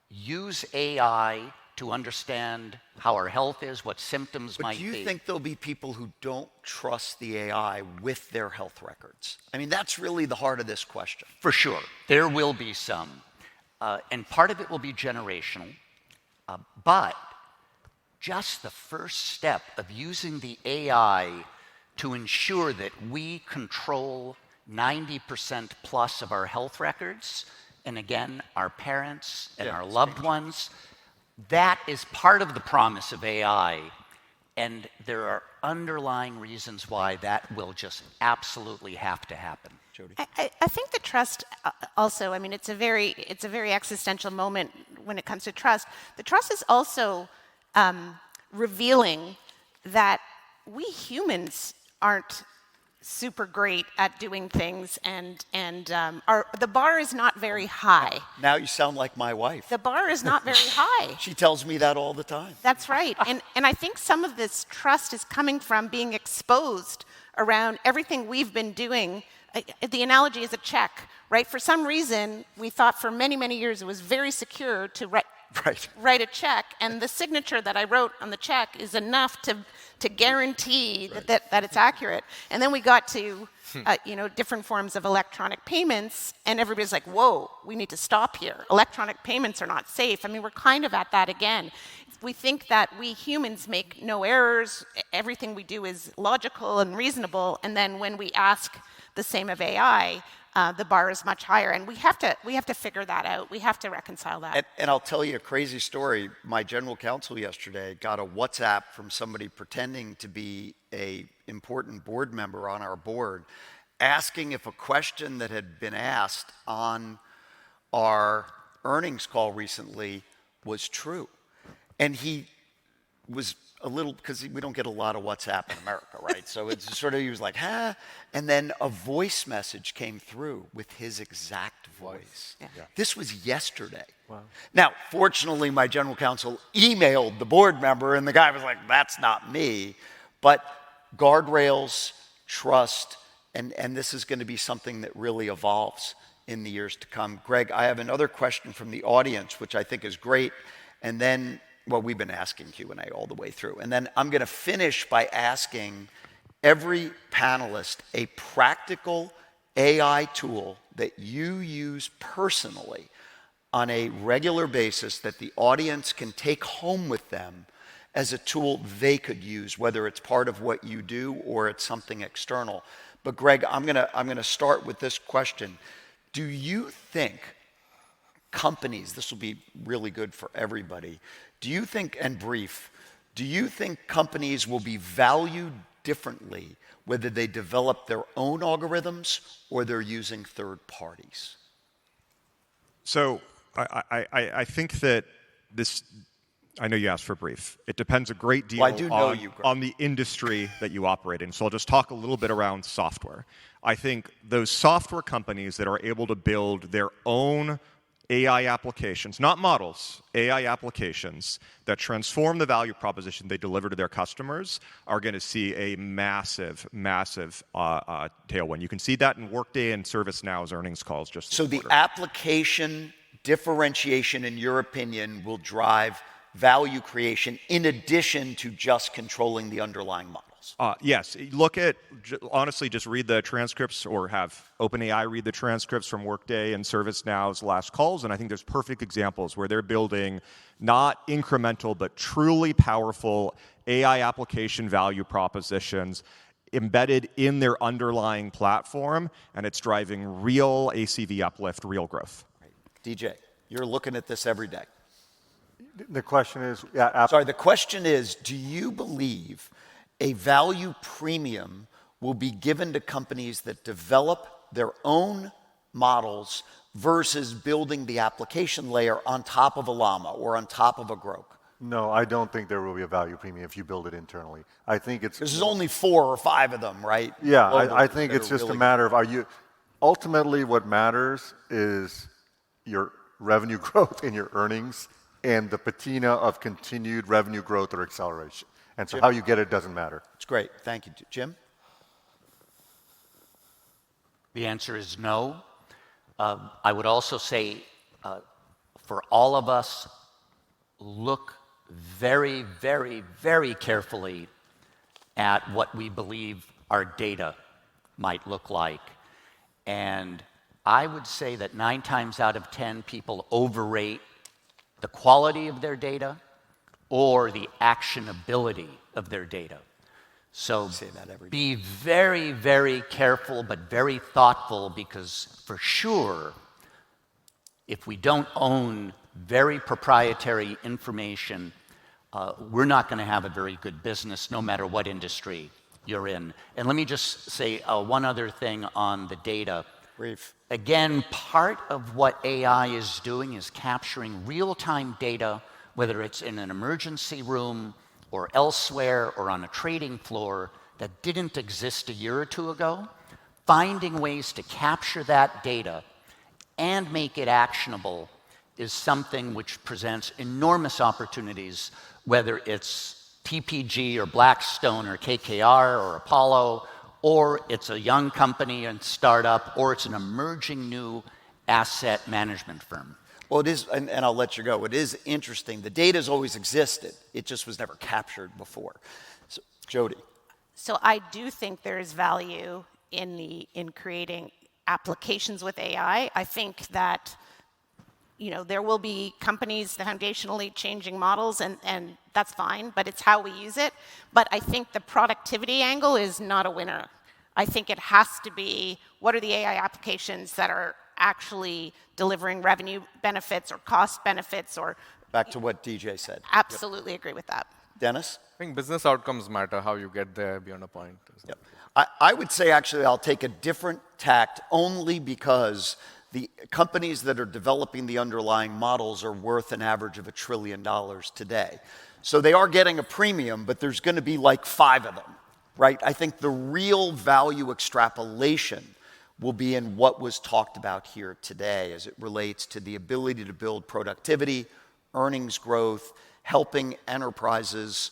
use AI to understand how our health is, what symptoms might be. But do you think there'll be people who don't trust the AI with their health records? I mean, that's really the heart of this question. For sure. There will be some. And part of it will be generational. But just the first step of using the AI to ensure that we control 90% plus of our health records, and again, our parents and our loved ones, that is part of the promise of AI. And there are underlying reasons why that will just absolutely have to happen. Jody? I think the trust also, I mean, it's a very existential moment when it comes to trust. The trust is also revealing that we humans aren't super great at doing things, and the bar is not very high. Now you sound like my wife. The bar is not very high. She tells me that all the time. That's right. And I think some of this trust is coming from being exposed around everything we've been doing. The analogy is a check, right? For some reason, we thought for many, many years it was very secure to write a check, and the signature that I wrote on the check is enough to guarantee that it's accurate. And then we got to different forms of electronic payments, and everybody's like, whoa, we need to stop here. Electronic payments are not safe. I mean, we're kind of at that again. We think that we humans make no errors, everything we do is logical and reasonable, and then when we ask the same of AI, the bar is much higher, and we have to figure that out. We have to reconcile that. And I'll tell you a crazy story. My general counsel yesterday got a WhatsApp from somebody pretending to be an important board member on our board, asking if a question that had been asked on our earnings call recently was true. And he was a little, because we don't get a lot of WhatsApp in America, right? So it's sort of, he was like, huh? And then a voice message came through with his exact voice. Yeah. Yeah. This was yesterday. Wow. Now, fortunately, my general counsel emailed the board member, and the guy was like, that's not me. But guardrails, trust, and this is going to be something that really evolves in the years to come. Greg, I have another question from the audience, which I think is great. And then, well, we've been asking Q&A all the way through. And then I'm going to finish by asking every panelist a practical AI tool that you use personally on a regular basis that the audience can take home with them as a tool they could use, whether it's part of what you do or it's something external. But Greg, I'm gonna start with this question. Do you think companies, this will be really good for everybody, do you think, and brief, do you think companies will be valued differently whether they develop their own algorithms or they're using third parties? So I think that this, I know you asked for brief. It depends a great deal on the industry that you operate in. So I'll just talk a little bit around software. I think those software companies that are able to build their own AI applications, not models, AI applications that transform the value proposition they deliver to their customers are going to see a massive, massive tailwind. You can see that in Workday and ServiceNow's earnings calls just this So the quarter. application differentiation, in your opinion, will drive value creation in addition to just controlling the underlying models? Yes. Look at, honestly, just read the transcripts or have OpenAI read the transcripts from Workday and ServiceNow's last calls, and I think there's perfect examples where they're building not incremental but truly powerful AI application value propositions embedded in their underlying platform, and it's driving real ACV uplift, real growth. Right. DJ, you're looking at this every day. The question is, Sorry, the question is, do you believe a value premium will be given to companies that develop their own models versus building the application layer on top of a Llama or on top of a Grok? No, I don't think there will be a value premium if you build it internally. I think it's... There's only 4 or 5 of them, right? Yeah, I think it's just a matter of, ultimately what matters is your revenue growth and your earnings and the patina of continued revenue growth or acceleration. And so how you get it doesn't matter. It's great. Thank you. Jim? The answer is no. I would also say, for all of us, look very, very, very carefully at what we believe our data might look like. And I would say that 9 times out of 10 people overrate the quality of their data or the actionability of their data. So be very, very careful, but very thoughtful, because for sure, if we don't own very proprietary information, we're not going to have a very good business, no matter what industry you're in. And let me just say one other thing on the data. Brief. Again, part of what AI is doing is capturing real-time data, whether it's in an emergency room or elsewhere or on a trading floor that didn't exist a year or 2 ago. Finding ways to capture that data and make it actionable is something which presents enormous opportunities, whether it's TPG or Blackstone or KKR or Apollo, or it's a young company and startup, or it's an emerging new asset management firm. Well, it is, and I'll let you go. It is interesting. The data's always existed. It just was never captured before. So, Jody. So I do think there is value in creating applications with AI. I think that there will be companies foundationally changing models, and that's fine, but it's how we use it. But I think the productivity angle is not a winner. I think it has to be, what are the AI applications that are actually delivering revenue benefits or cost benefits or... Back to what DJ said. Absolutely agree with that. Dennis? I think business outcomes matter, how you get there beyond a point. Yep. I would say, actually, I'll take a different tact only because The companies that are developing the underlying models are worth an average of $1 trillion today. So they are getting a premium, but there's going to be like 5 of them, right? I think the real value extrapolation will be in what was talked about here today as it relates to the ability to build productivity, earnings growth, helping enterprises,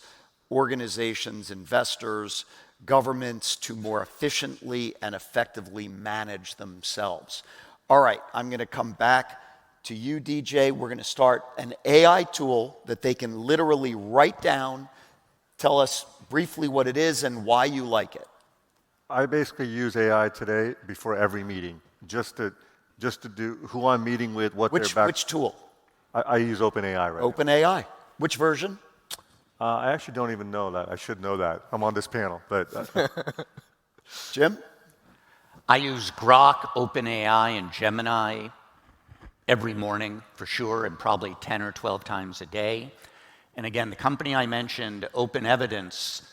organizations, investors, governments to more efficiently and effectively manage themselves. All right, I'm going to come back to you, DJ. We're going to start an AI tool that they can literally write down, tell us briefly what it is and why you like it. I basically use AI today before every meeting, just to do who I'm meeting with, what their back. Which tool? I use OpenAI right OpenAI. Which version? I actually don't even know that. I should know that. I'm on this panel, but Jim? I use Grok, OpenAI, and Gemini every morning for sure, and probably 10 or 12 times a day. And again, the company I mentioned, Open Evidence,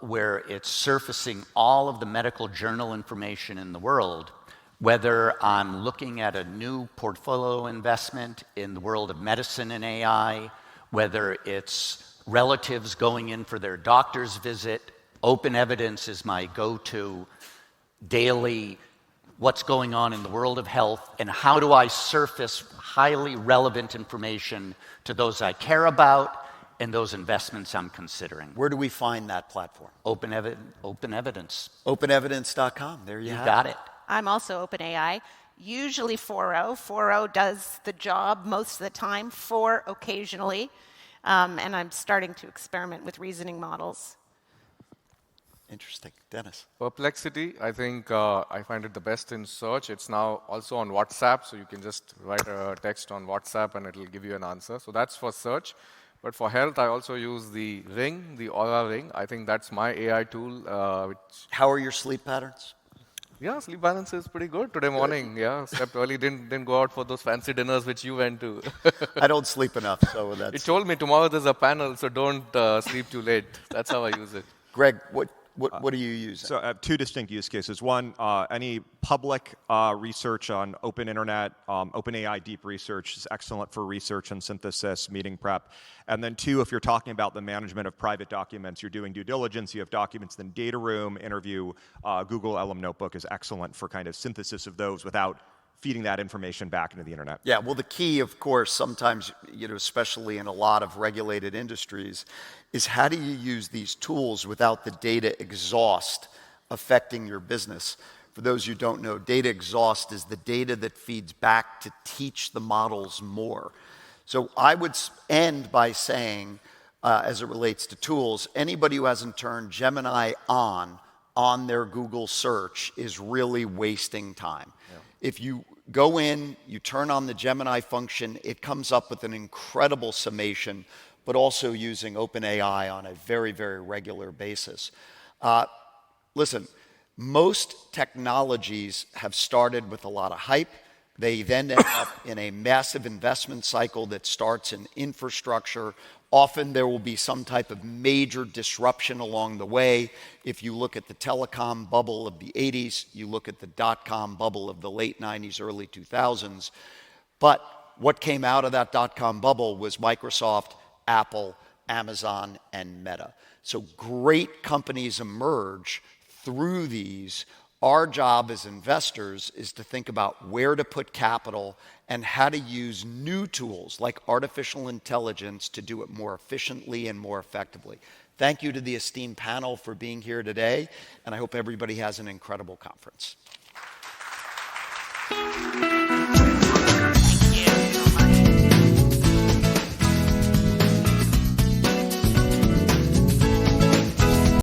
where it's surfacing all of the medical journal information in the world, whether I'm looking at a new portfolio investment in the world of medicine and AI, whether it's relatives going in for their doctor's visit, Open Evidence is my go-to daily what's going on in the world of health and how do I surface highly relevant information to those I care about and those investments I'm considering. Where do we find that platform? Open Evidence. OpenEvidence.com. There you have it. Got it. I'm also OpenAI, usually 4.0. 4.0 does the job most of the time, 4 occasionally, and I'm starting to experiment with reasoning models. Interesting. Dennis? Perplexity, I think I find it the best in search. It's now also on WhatsApp, so you can just write a text on WhatsApp and it'll give you an answer. So that's for search. But for health, I also use the Ring, the Aura Ring. I think that's my AI tool. How are your sleep patterns? Yeah, sleep balance is pretty good. Today morning, yeah, slept early, didn't go out for those fancy dinners which you went to. I don't sleep enough, so that's... It told me tomorrow there's a panel, so don't sleep too late. That's how I use it. Greg, what are you using? So I have 2 distinct use cases. One, any public research on open internet, OpenAI deep research is excellent for research and synthesis, meeting prep. And then 2, if you're talking about the management of private documents, you're doing due diligence, you have documents in data room, interview, Google LM Notebook is excellent for kind of synthesis of those without feeding that information back into the internet. Yeah, well, the key, of course, sometimes, especially in a lot of regulated industries, is how do you use these tools without the data exhaust affecting your business? For those who don't know, data exhaust is the data that feeds back to teach the models more. So I would end by saying, as it relates to tools, anybody who hasn't turned Gemini on their Google search is really wasting time. Yeah. If you go in, you turn on the Gemini function, it comes up with an incredible summation, but also using OpenAI on a very, very regular basis. Listen, most technologies have started with a lot of hype. They then end up in a massive investment cycle that starts in infrastructure. Often there will be some type of major disruption along the way. If you look at the telecom bubble of the 80s, you look at the dot-com bubble of the late 90s, early 2000s. But what came out of that dot-com bubble was Microsoft, Apple, Amazon, and Meta. So great companies emerge through these. Our job as investors is to think about where to put capital and how to use new tools like artificial intelligence to do it more efficiently and more effectively. Thank you to the esteemed panel for being here today, and I hope everybody has an incredible conference.